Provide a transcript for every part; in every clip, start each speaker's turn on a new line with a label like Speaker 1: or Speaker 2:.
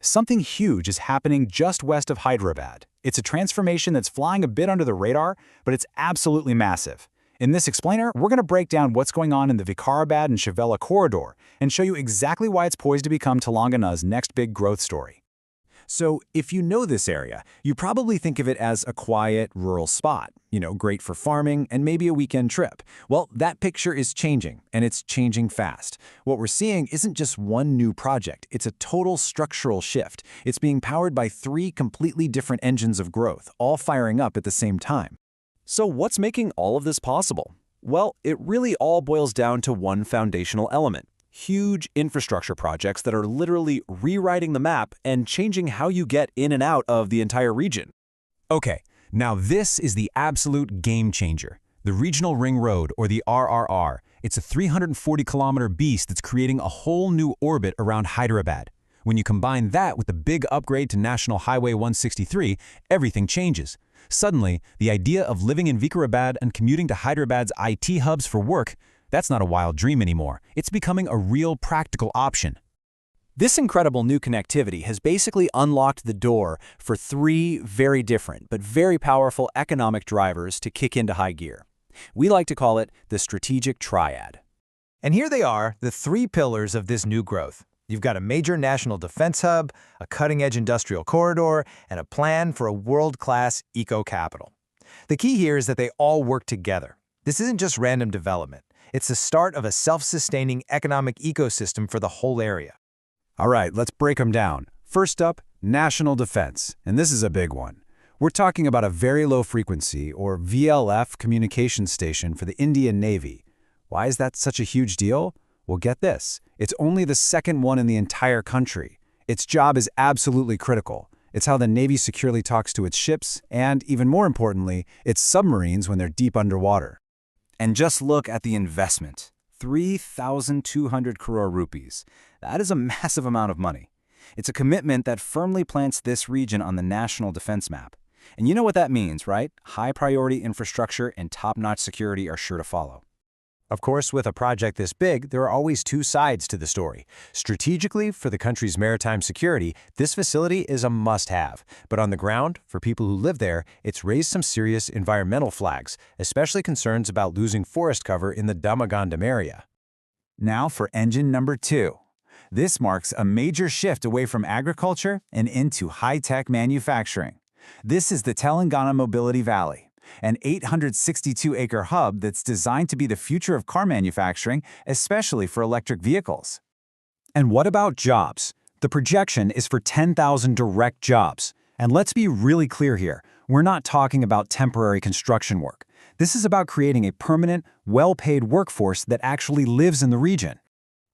Speaker 1: Something huge is happening just west of Hyderabad. It's a transformation that's flying a bit under the radar, but it's absolutely massive. In this explainer, we're going to break down what's going on in the Vikarabad and Chivela corridor and show you exactly why it's poised to become Telangana's next big growth story.
Speaker 2: So, if you know this area, you probably think of it as a quiet, rural spot, great for farming and maybe a weekend trip. Well, that picture is changing, and it's changing fast. What we're seeing isn't just one new project, it's a total structural shift. It's being powered by three completely different engines of growth, all firing up at the same time. So what's making all of this possible? Well, it really all boils down to one foundational element. Huge infrastructure projects that are literally rewriting the map and changing how you get in and out of the entire region. Okay, now this is the absolute game changer. The Regional Ring Road, or the RRR. It's a 340-kilometer beast that's creating a whole new orbit around Hyderabad. When you combine that with the big upgrade to National Highway 163, everything changes. Suddenly, the idea of living in Vikarabad and commuting to Hyderabad's IT hubs for work, that's not a wild dream anymore. It's becoming a real practical option. This incredible new connectivity has basically unlocked the door for three very different but very powerful economic drivers to kick into high gear. We like to call it the strategic triad.
Speaker 3: And here they are, the three pillars of this new growth. You've got a major national defense hub, a cutting-edge industrial corridor, and a plan for a world-class eco-capital. The key here is that they all work together. This isn't just random development. It's the start of a self-sustaining economic ecosystem for the whole area.
Speaker 1: All right, let's break them down. First up, national defense, and this is a big one. We're talking about a very low frequency, or VLF, communication station for the Indian Navy. Why is that such a huge deal? Well, get this. It's only the second one in the entire country. Its job is absolutely critical. It's how the Navy securely talks to its ships, and, even more importantly, its submarines when they're deep underwater. And just look at the investment. 3,200 crore rupees. That is a massive amount of money. It's a commitment that firmly plants this region on the national defense map. And you know what that means, right? High-priority infrastructure and top-notch security are sure to follow.
Speaker 3: Of course, with a project this big, there are always two sides to the story. Strategically, for the country's maritime security, this facility is a must-have. But on the ground, for people who live there, it's raised some serious environmental flags, especially concerns about losing forest cover in the Damagandam area.
Speaker 1: Now for engine number 2. This marks a major shift away from agriculture and into high-tech manufacturing. This is the Telangana Mobility Valley, an 862-acre hub that's designed to be the future of car manufacturing, especially for electric vehicles. And what about jobs? The projection is for 10,000 direct jobs. And let's be really clear here, we're not talking about temporary construction work. This is about creating a permanent, well-paid workforce that actually lives in the region.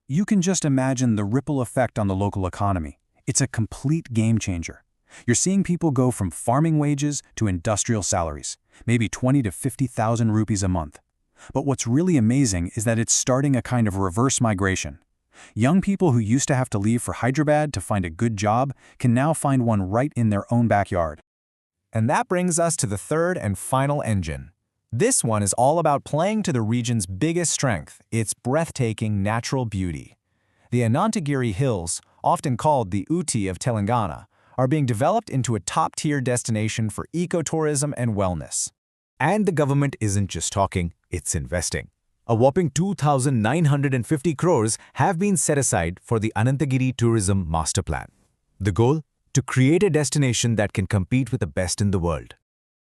Speaker 1: You can just imagine the ripple effect on the local economy. It's a complete game changer. You're seeing people go from farming wages to industrial salaries, maybe 20 to 50,000 rupees a month. But what's really amazing is that it's starting a kind of reverse migration. Young people who used to have to leave for Hyderabad to find a good job can now find one right in their own backyard.
Speaker 3: And that brings us to the third and final engine. This one is all about playing to the region's biggest strength, its breathtaking natural beauty. The Anantagiri Hills, often called the Ooty of Telangana, are being developed into a top-tier destination for ecotourism and wellness. And the government isn't just talking, it's investing. A whopping 2,950 crores have been set aside for the Anantagiri Tourism Master Plan. The goal? To create a destination that can compete with the best in the world.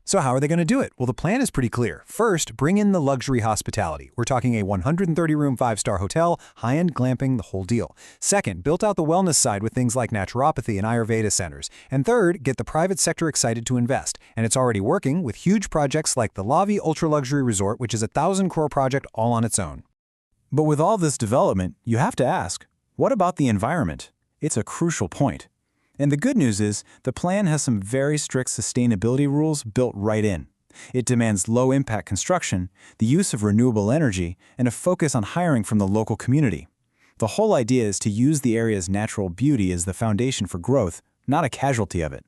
Speaker 2: So how are they going to do it? Well, the plan is pretty clear. First, bring in the luxury hospitality. We're talking a 130-room 5-star hotel, high-end glamping, the whole deal. Second, built out the wellness side with things like naturopathy and Ayurveda centers. And third, get the private sector excited to invest. And it's already working with huge projects like the Lavi Ultra-Luxury Resort, which is a 1,000-crore project all on its own.
Speaker 1: But with all this development, you have to ask, what about the environment? It's a crucial point. And the good news is, the plan has some very strict sustainability rules built right in. It demands low-impact construction, the use of renewable energy, and a focus on hiring from the local community. The whole idea is to use the area's natural beauty as the foundation for growth, not a casualty of it.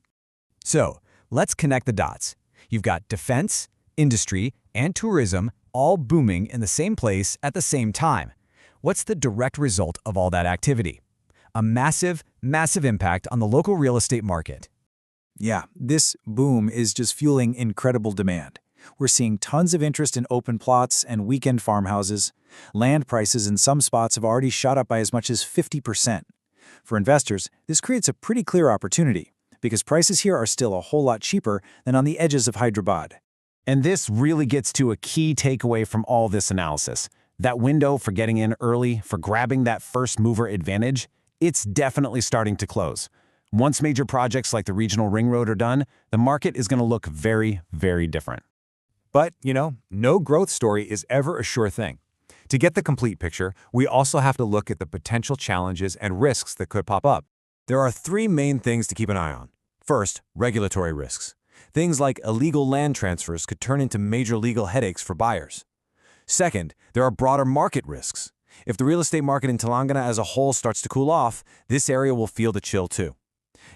Speaker 2: So, let's connect the dots. You've got defense, industry, and tourism all booming in the same place at the same time. What's the direct result of all that activity? A massive, massive impact on the local real estate market.
Speaker 1: Yeah, this boom is just fueling incredible demand. We're seeing tons of interest in open plots and weekend farmhouses. Land prices in some spots have already shot up by as much as 50%. For investors, this creates a pretty clear opportunity, because prices here are still a whole lot cheaper than on the edges of Hyderabad.
Speaker 2: And this really gets to a key takeaway from all this analysis. That window for getting in early, for grabbing that first mover advantage, it's definitely starting to close. Once major projects like the regional ring road are done, the market is going to look very, very different.
Speaker 4: But, no growth story is ever a sure thing. To get the complete picture, we also have to look at the potential challenges and risks that could pop up. There are three main things to keep an eye on. First, regulatory risks. Things like illegal land transfers could turn into major legal headaches for buyers. Second, there are broader market risks. If the real estate market in Telangana as a whole starts to cool off, this area will feel the chill too.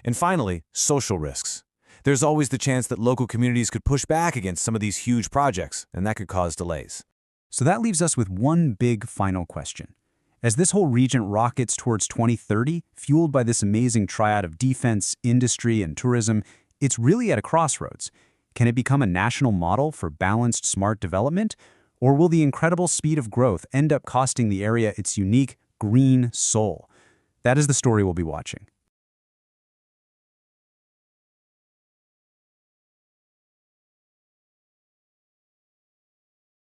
Speaker 4: And finally, social risks. There's always the chance that local communities could push back against some of these huge projects, and that could cause delays.
Speaker 3: So that leaves us with one big final question. As this whole region rockets towards 2030, fueled by this amazing triad of defense, industry, and tourism, it's really at a crossroads. Can it become a national model for balanced, smart development? Or will the incredible speed of growth end up costing the area its unique, green soul? That is the story we'll be watching.